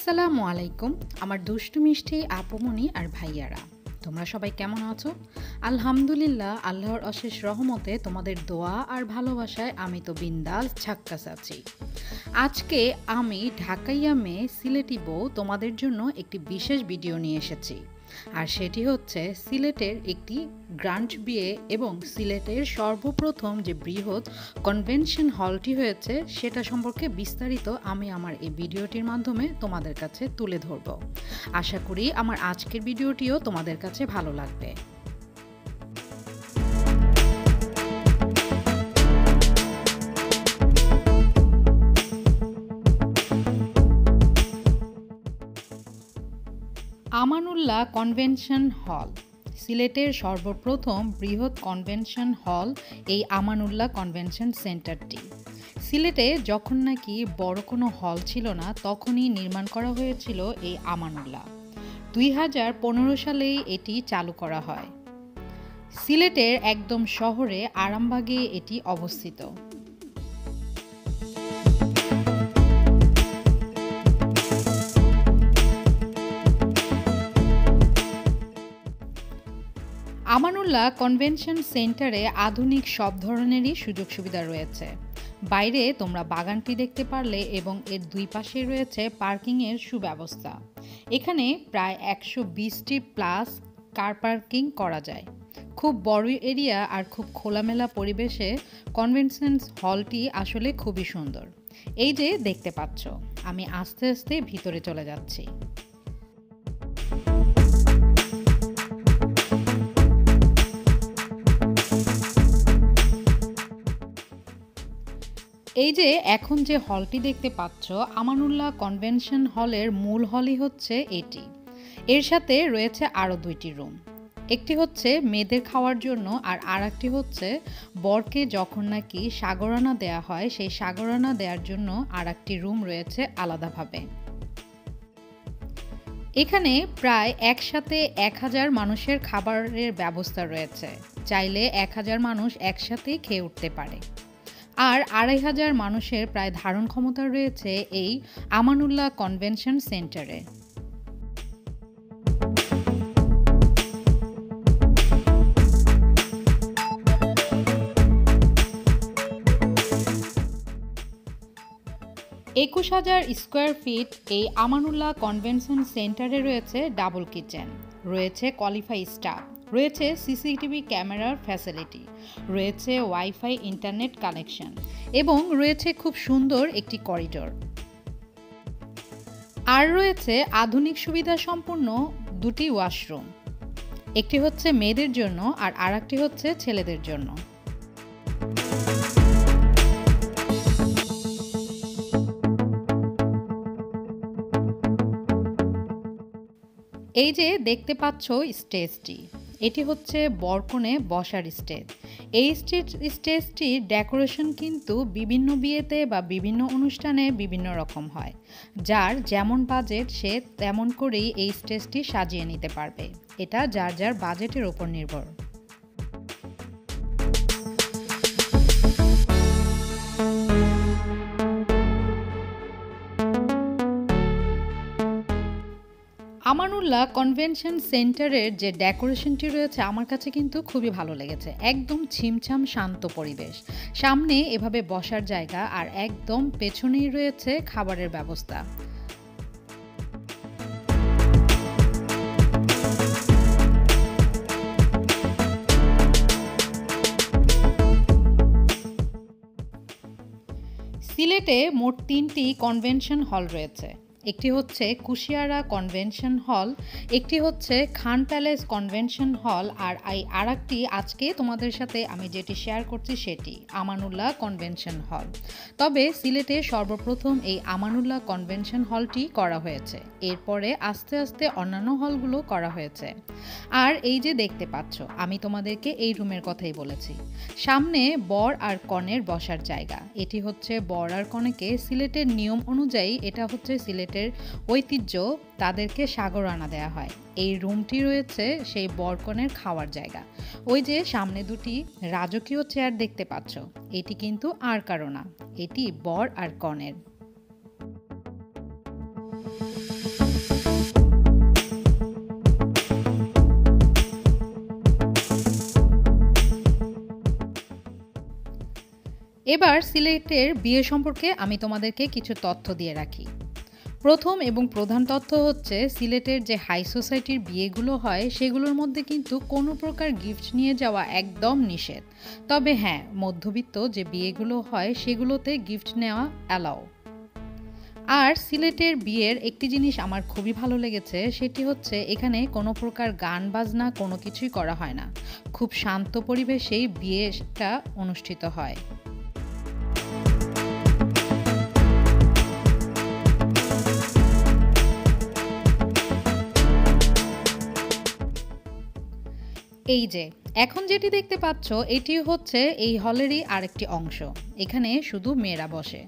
আসসালামু আলাইকুম আমার দুষ্টু মিষ্টি আপুমনি আর ভাইয়ারা, তোমরা সবাই কেমন আছো? আলহামদুলিল্লাহ, আল্লাহর অশেষ রহমতে তোমাদের দোয়া আর ভালোবাসায় আমি তো বিন্দাস ঝাক্কাস আছি। আজকে আমি ঢাকাইয়া মেয়ে সিলেটি বউ তোমাদের জন্য একটি বিশেষ ভিডিও নিয়ে এসেছি, আর সেটি হচ্ছে সিলেটের একটি গ্রান্ট বিয়ে এবং সিলেটের সর্বপ্রথম যে বৃহৎ কনভেনশন হলটি হয়েছে সেটা সম্পর্কে বিস্তারিত আমি আমার এই ভিডিওটির মাধ্যমে তোমাদের কাছে তুলে ধরব। আশা করি আমার আজকের ভিডিওটিও তোমাদের কাছে ভালো লাগবে। আমানুল্লাহ কনভেনশন হল সিলেটের সর্বপ্রথম বৃহৎ কনভেনশন হল এই আমানুল্লাহ কনভেনশন সেন্টারটি। সিলেটে যখন নাকি বড় কোনো হল ছিল না তখনই নির্মাণ করা হয়েছিল এই আমানুল্লাহ। 2015 সালেই এটি চালু করা হয়। সিলেটের একদম শহরে আরামবাগে এটি অবস্থিত। আমানুল্লাহ কনভেনশন সেন্টারে আধুনিক সব ধরনেরই সুযোগ সুবিধা রয়েছে। বাইরে তোমরা বাগানটি দেখতে পারলে এবং এর দুই পাশে রয়েছে পার্কিংয়ের সুব্যবস্থা। এখানে প্রায় 120টি প্লাস কার পার্কিং করা যায়। খুব বড় এরিয়া আর খুব খোলামেলা পরিবেশে কনভেনশন হলটি আসলে খুবই সুন্দর। এই যে দেখতে পাচ্ছ, আমি আস্তে আস্তে ভিতরে চলে যাচ্ছি। এই যে এখন যে হলটি দেখতে পাচ্ছ, আমানুল্লাহ কনভেনশন হলের মূল হলই হচ্ছে এটি। এর সাথে রয়েছে আরও দুইটি রুম। একটি হচ্ছে মেয়েদের খাওয়ার জন্য আর আরেকটি হচ্ছে বরকে যখন নাকি সাগরানা দেয়া হয় সেই সাগরানা দেওয়ার জন্য আরেকটি রুম রয়েছে আলাদাভাবে। এখানে প্রায় একসাথে 1000 মানুষের খাবারের ব্যবস্থা রয়েছে। চাইলে 1000 মানুষ একসাথেই খেয়ে উঠতে পারে। আর 2500 মানুষের প্রায় ধারণ ক্ষমতা রয়েছে এই আমানুল্লাহ কনভেনশন সেন্টারে। একুশ 21,000 স্কোয়ার ফিট এই আমানুল্লাহ কনভেনশন সেন্টারে রয়েছে ডাবল কিচেন, রয়েছে কোয়ালিফাই স্টাফ, রয়েছে সিসিটিভি ক্যামেরার ফ্যাসিলিটি, রয়েছে ওয়াইফাই ইন্টারনেট কানেকশন এবং রয়েছে খুব সুন্দর একটি করিডোর। আর রয়েছে আধুনিক সুবিধা সম্পন্ন দুটি ওয়াশরুম। একটি হচ্ছে মেয়েদের জন্য আর আরেকটি হচ্ছে ছেলেদের জন্য। এই যে দেখতে পাচ্ছ স্টেজটি, এটি হচ্ছে বরকনে বসার স্টেজ। এই স্টেজটির ডেকোরেশন কিন্তু বিভিন্ন বিয়েতে বা বিভিন্ন অনুষ্ঠানে বিভিন্ন রকম হয়। যার যেমন বাজেট সে তেমন করেই এই স্টেজটি সাজিয়ে নিতে পারবে। এটা যার যার বাজেটের উপর নির্ভর। আমানুল্লাহ কনভেনশন সেন্টারের যে ডেকোরেশনটি রয়েছে আমার কাছে কিন্তু খুবই ভালো লেগেছে। একদম ছিমছাম শান্ত পরিবেশ, সামনে এভাবে বসার জায়গা আর একদম পেছনেই রয়েছে খাবারের ব্যবস্থা। সিলেটে মোট 3টি কনভেনশন হল রয়েছে। একটি হচ্ছে কুশিয়ারা কনভেনশন হল, একটি হচ্ছে খান প্যালেস কনভেনশন হল, আর আরেকটি আজকে তোমাদের সাথে আমি যেটি শেয়ার করছি সেটি আমানুল্লাহ কনভেনশন হল। তবে সিলেটে সর্বপ্রথম এই আমানুল্লাহ কনভেনশন হলটি করা হয়েছে, এরপরে আস্তে আস্তে অন্যান্য হলগুলো করা হয়েছে। আর এই যে দেখতে পাচ্ছ, আমি তোমাদেরকে এই রুমের কথাই বলেছি। সামনে বর আর কনের বসার জায়গা। এটি হচ্ছে বর আর কনেকে সিলেটের নিয়ম অনুযায়ী, এটা হচ্ছে সিলেটের ঐতিহ্য, তাদেরকে সাগরানা দেয়া হয়। এই রুমটি রয়েছে সেই বরকনের খাওয়ার জায়গা। ওই যে সামনে দুটি রাজকীয় চেয়ার দেখতে পাচ্ছ, এটি কিন্তু আর কারো না, এটি বর আর কনের। এবার সিলেটের বিয়ে সম্পর্কে আমি তোমাদেরকে কিছু তথ্য দিয়ে রাখি। প্রথম এবং প্রধান তথ্য হচ্ছে সিলেটের যে হাই সোসাইটির বিয়েগুলো হয় সেগুলোর মধ্যে কিন্তু কোনো প্রকার গিফট নিয়ে যাওয়া একদম নিষেধ। তবে হ্যাঁ, মধ্যবিত্ত যে বিয়েগুলো হয় সেগুলোতে গিফট নেওয়া অ্যালাউ। আর সিলেটের বিয়ের একটি জিনিস আমার খুবই ভালো লেগেছে, সেটি হচ্ছে এখানে কোনো প্রকার গান বাজনা কোনো কিছুই করা হয় না। খুব শান্ত পরিবেশেই বিয়েটা অনুষ্ঠিত হয়। এই যে এখন যেটি দেখতে পাচ্ছ এটি হচ্ছে এই হলেরই আরেকটি অংশ। এখানে শুধু মেয়েরা বসে।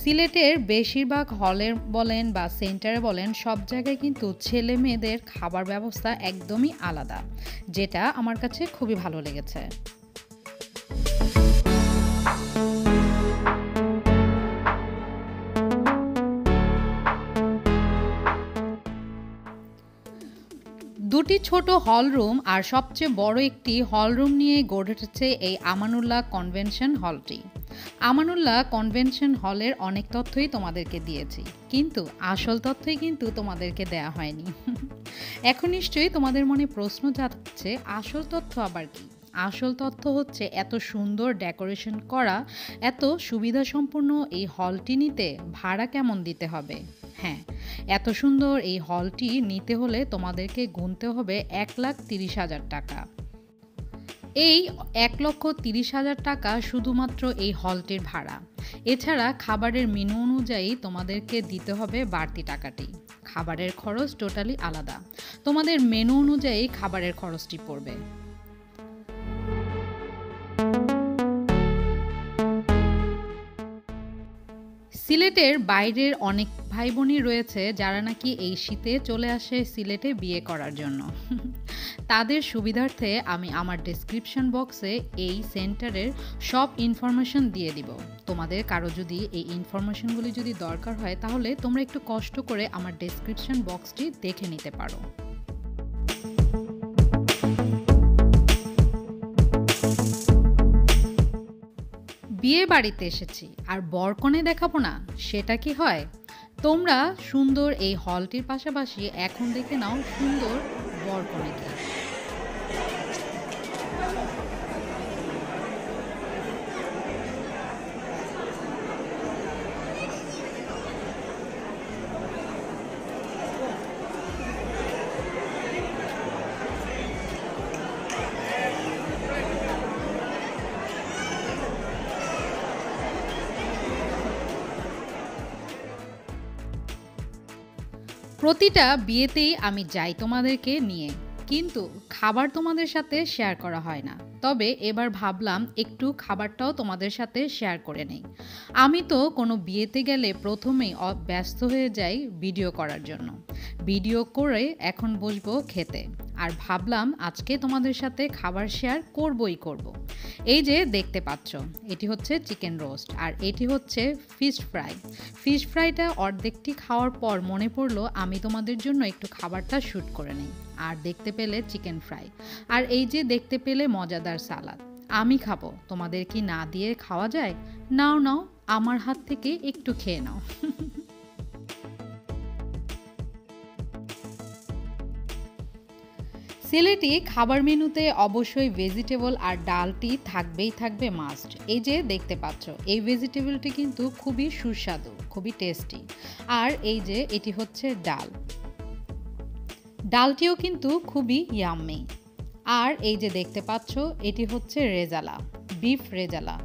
সিলেটের বেশিরভাগ হলের বলেন বা সেন্টারে বলেন, সব জায়গায় কিন্তু ছেলে মেয়েদের খাবার ব্যবস্থা একদমই আলাদা, যেটা আমার কাছে খুবই ভালো লেগেছে। দুটি ছোট হল রুম আর সবচেয়ে বড় একটি হল রুম নিয়ে গড়ে উঠেছে এই আমানুল্লাহ কনভেনশন হলটি। আমানুল্লাহ কনভেনশন হলের অনেক তথ্যই তোমাদেরকে দিয়েছি, কিন্তু আসল তথ্যই কিন্তু তোমাদেরকে দেয়া হয়নি। এখন নিশ্চয়ই তোমাদের মনে প্রশ্ন যাচ্ছে, আসল তথ্য আবার কি? আসল তথ্য হচ্ছে এত সুন্দর ডেকোরেশন করা, এত সুবিধা সম্পন্ন এই হলটি নিতে ভাড়া কেমন দিতে হবে। হ্যাঁ, এত সুন্দর এই হলটি নিতে হলে তোমাদেরকে গুনতে হবে 1,30,000 টাকা। এই 1,30,000 টাকা শুধুমাত্র এই হলটির ভাড়া। এছাড়া খাবারের মেনু অনুযায়ী তোমাদেরকে দিতে হবে বাড়তি টাকাটি। খাবারের খরচ টোটালি আলাদা, তোমাদের মেনু অনুযায়ী খাবারের খরচটি পড়বে। সিলেটের বাইরের অনেক ভাই বোনই রয়েছে যারা নাকি এই শীতে চলে আসে সিলেটে বিয়ে করার জন্য। তাদের সুবিধার্থে আমি আমার ডেসক্রিপশন বক্সে এই সেন্টারের সব ইনফরমেশন দিয়ে দিব। তোমাদের কারো যদি এই ইনফরমেশনগুলি যদি দরকার হয় তাহলে তোমরা একটু কষ্ট করে আমার ডেসক্রিপশন বক্সটি দেখে নিতে পারো। বিয়ে বাড়িতে এসেছি আর বরকনে দেখাবো না, সেটা কি হয়? তোমরা সুন্দর এই হলটির পাশাপাশি এখন দেখে নাও সুন্দর বরকনেকে। প্রতিটা বিয়েতেই আমি যাই তোমাদেরকে নিয়ে, কিন্তু খাবার তোমাদের সাথে শেয়ার করা হয় না। তবে এবার ভাবলাম একটু খাবারটাও তোমাদের সাথে শেয়ার করে নেই। আমি তো কোনো বিয়েতে গেলে প্রথমেই ব্যস্ত হয়ে যাই ভিডিও করার জন্য। ভিডিও করে এখন বসবো খেতে, আর ভাবলাম আজকে তোমাদের সাথে খাবার শেয়ার করবই করব। এই যে দেখতে পাচ্ছ, এটি হচ্ছে চিকেন রোস্ট আর এটি হচ্ছে ফিশ ফ্রাই। ফিশ ফ্রাইটা অর্ধেকটি খাওয়ার পর মনে পড়লো আমি তোমাদের জন্য একটু খাবারটা শ্যুট করে নিই। আর দেখতে পেলে চিকেন ফ্রাই, আর এই যে দেখতে পেলে মজাদার সালাদ। আমি খাবো, তোমাদের কি না দিয়ে খাওয়া যায়? নাও নাও, আমার হাত থেকে একটু খেয়ে নাও। সিলেটি খাবার মেনুতে অবশ্যই ভেজিটেবল আর ডালটি থাকবে মাস্ট। এই যে দেখতে পাচ্ছ, এই ভেজিটেবলটি কিন্তু খুবই সুস্বাদু, খুবই টেস্টি। আর এই যে এটি হচ্ছে ডালটিও কিন্তু খুবই ইয়াম্মি। আর এই যে দেখতে পাচ্ছ, এটি হচ্ছে রেজালা, বিফ রেজালা।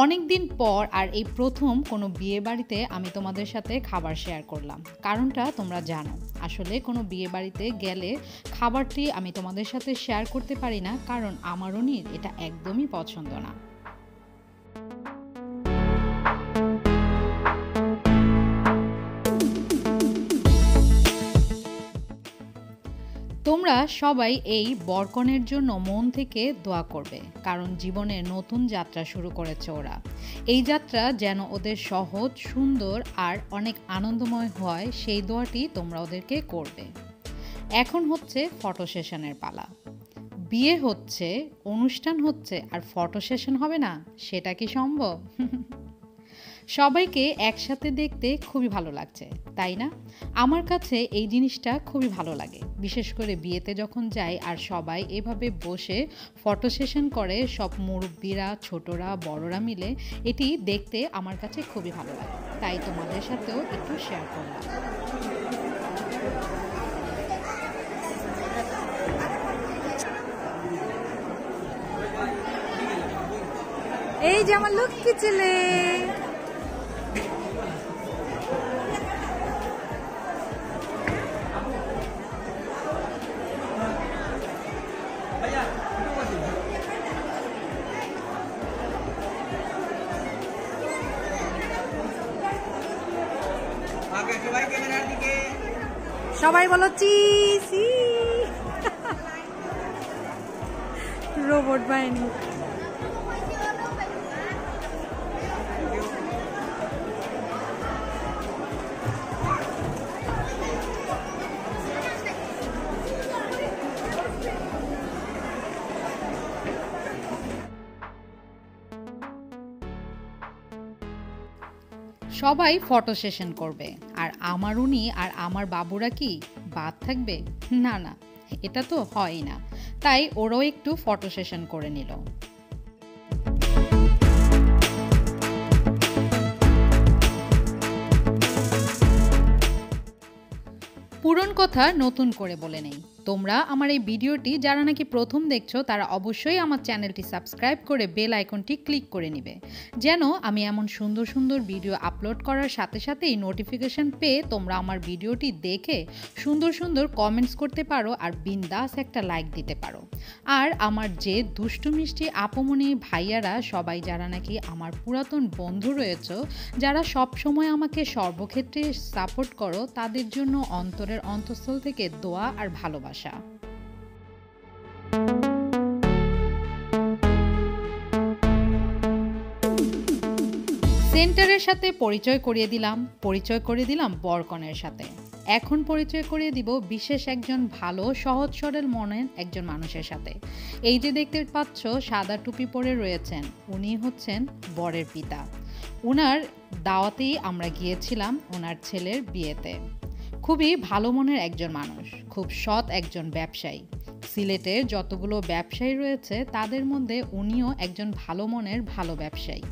অনেক দিন পর আর এই প্রথম কোনো বিয়ে বাড়িতে আমি তোমাদের সাথে খাবার শেয়ার করলাম। কারণটা তোমরা জানো, আসলে কোনো বিয়ে বাড়িতে গেলে খাবারটি আমি তোমাদের সাথে শেয়ার করতে পারি না, কারণ আমার অনির এটা একদমই পছন্দ না। তোমরা সবাই এই বরকনের জন্য মন থেকে দোয়া করবে, কারণ জীবনের নতুন যাত্রা শুরু করেছে ওরা। এই যাত্রা যেন ওদের সহজ, সুন্দর আর অনেক আনন্দময় হয়, সেই দোয়াটি তোমরা ওদেরকে করবে। এখন হচ্ছে ফটো সেশনের পালা। বিয়ে হচ্ছে, অনুষ্ঠান হচ্ছে আর ফটো সেশন হবে না, সেটা কি সম্ভব? সবাইকে একসাথে দেখতে খুবই ভালো লাগছে, তাই না? আমার কাছে এই জিনিসটা খুবই ভালো লাগে, বিশেষ করে বিয়েতে যখন যাই আর সবাই এভাবে বসে ফটো সেশন করে, সব মুরব্বীরা, ছোটরা, বড়রা মিলে, এটি দেখতে আমার কাছে খুবই ভালো লাগে। তাই তোমাদের সাথেও একটু শেয়ার করলাম। এই যে আমার লক্ষ্মী ছেলে। সবাই বলো চিসি। রোবট বাহিনী। সবাই ফটো সেশন করবে আর আমার উনি আর আমার বাবুরা কি বাদ থাকবে? না না, এটা তো হয় না। তাই ওরাও একটু ফটো সেশন করে নিল। পুরন কথা নতুন করে বলে নেই, তোমরা আমার এই ভিডিওটি যারা নাকি প্রথম দেখছো তারা অবশ্যই আমার চ্যানেলটি সাবস্ক্রাইব করে বেল আইকনটি ক্লিক করে নিবে, যেন আমি এমন সুন্দর সুন্দর ভিডিও আপলোড করার সাথে সাথেই নোটিফিকেশন পেয়ে তোমরা আমার ভিডিওটি দেখে সুন্দর সুন্দর কমেন্টস করতে পারো আর বিন্দাস একটা লাইক দিতে পারো। আর আমার যে দুষ্টু মিষ্টি আপমনি ভাইয়ারা সবাই যারা নাকি আমার পুরাতন বন্ধু রয়েছে, যারা সব সময় আমাকে সর্বক্ষেত্রে সাপোর্ট করো, তাদের জন্য অন্তরের অন্তঃস্থল থেকে দোয়া আর ভালোবাসা। সেন্টারের সাথে পরিচয় করিয়ে দিলাম বরকনের সাথে। এখন পরিচয় করিয়ে দিব বিশেষ একজন ভালো সহজ সরল মনের একজন মানুষের সাথে। এই যে দেখতে পাচ্ছ সাদা টুপি পরে রয়েছেন, উনি হচ্ছেন বরের পিতা। ওনার দাওয়াতেই আমরা গিয়েছিলাম ওনার ছেলের বিয়েতে। খুবই ভালো মনের একজন মানুষ, খুব সৎ একজন ব্যবসায়ী। সিলেটের যতগুলো ব্যবসায়ী রয়েছে তাদের মধ্যে উনিও একজন ভালো মনের ভালো ব্যবসায়ী।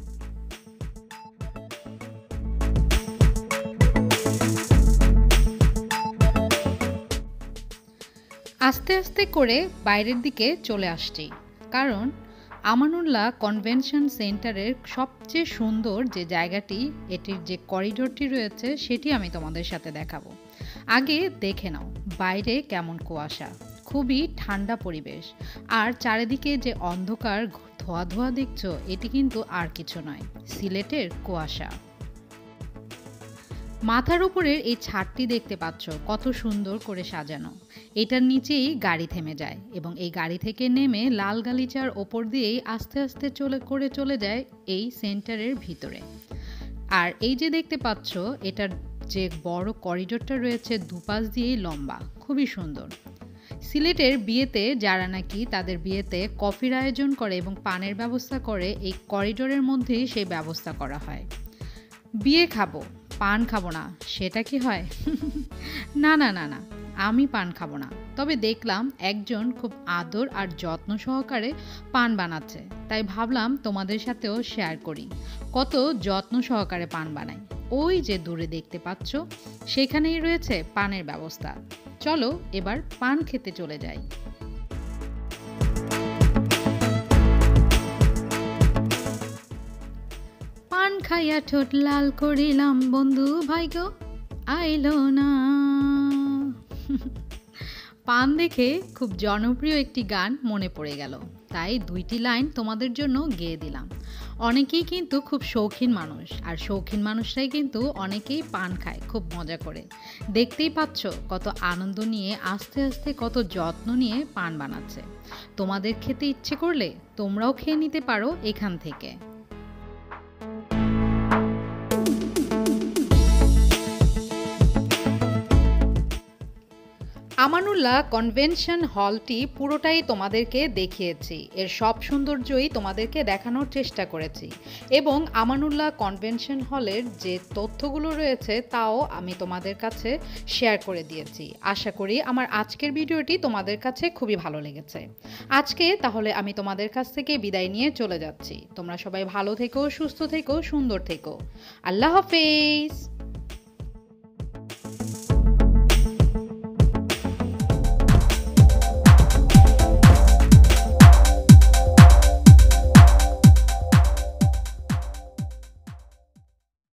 আস্তে আস্তে করে বাইরের দিকে চলে আসছি, কারণ আমানুল্লাহ কনভেনশন সেন্টারের সবচেয়ে সুন্দর যে জায়গাটি, এটির যে করিডোরটি রয়েছে সেটি আমি তোমাদের সাথে দেখাবো। আগে দেখে নাও বাইরে কেমন কুয়াশা, খুবই ঠান্ডা পরিবেশ, আর চারিদিকে যে অন্ধকার ধোয়া ধোয়া দেখছো, এটি কিন্তু আর কিছু নয়, সিলেটের কুয়াশা। মাথার উপরের এই ছাদটি দেখতে পাচ্ছ কত সুন্দর করে সাজানো। এটার নিচেই গাড়ি থেমে যায় এবং এই গাড়ি থেকে নেমে লাল গালিচার ওপর দিয়েই আস্তে আস্তে চলে যায় এই সেন্টারের ভিতরে। আর এই যে দেখতে পাচ্ছ এটার যে বড় করিডোরটা রয়েছে দুপাশ দিয়েই লম্বা, খুবই সুন্দর। সিলেটের বিয়েতে যারা নাকি তাদের বিয়েতে কফির আয়োজন করে এবং পানের ব্যবস্থা করে, এই করিডোরের মধ্যেই সেই ব্যবস্থা করা হয়। বিয়ে খাবো, পান খাবো না, সেটা কি হয়? না না না না, আমি পান খাবো না। তবে দেখলাম একজন খুব আদর আর যত্ন সহকারে পান বানাচ্ছে, তাই ভাবলাম তোমাদের সাথেও শেয়ার করি কত যত্ন সহকারে পান বানাই। ওই যে দূরে দেখতে পাচ্ছ সেখানেই রয়েছে পানের ব্যবস্থা। চলো এবার পান খেতে চলে যাই। পান খাইয়া ঠোঁট লাল করিলাম, বন্ধু ভাই গো আইলো না। পান দেখে খুব জনপ্রিয় একটি গান মনে পড়ে গেল, তাই দুইটি লাইন তোমাদের জন্য গেয়ে দিলাম। অনেকেই কিন্তু খুব শৌখিন মানুষ, আর শৌখিন মানুষরাই কিন্তু অনেকেই পান খায় খুব মজা করে। দেখতেই পাচ্ছ কত আনন্দ নিয়ে আস্তে আস্তে কত যত্ন নিয়ে পান বানাচ্ছে। তোমাদের খেতে ইচ্ছে করলে তোমরাও খেয়ে নিতে পারো এখান থেকে। আমানুল্লাহ কনভেনশন হলটি পুরোটাই তোমাদেরকে দেখিয়েছি, এর সব সৌন্দর্যই তোমাদেরকে দেখানোর চেষ্টা করেছি এবং আমানুল্লাহ কনভেনশন হলের যে তথ্যগুলো রয়েছে তাও আমি তোমাদের কাছে শেয়ার করে দিয়েছি। আশা করি আমার আজকের ভিডিওটি তোমাদের কাছে খুবই ভালো লেগেছে। আজকে তাহলে আমি তোমাদের কাছ থেকে বিদায় নিয়ে চলে যাচ্ছি। তোমরা সবাই ভালো থেকো, সুস্থ থেকো, সুন্দর থেকো। আল্লাহ হাফেজ।